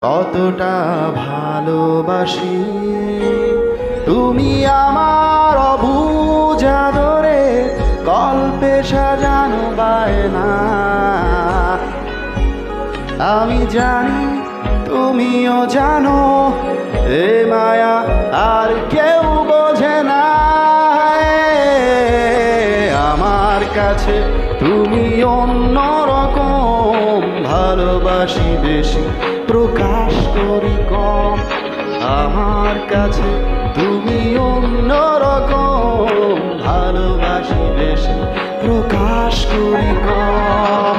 কতটা ভালোবাসি তুমি আমার অবুঝ আদরে, গল্পে সাজানো বায়না। আমি জানি তুমিও জানো, এ মায়া আর কেউ বোঝে না। আমার কাছে তুমি অন্যরকম, ভালোবাসি বেশি প্রকাশ করি কম। আমার কাছে তুমি অন্যরকম, ভালোবাসি বেশি প্রকাশ করি কম।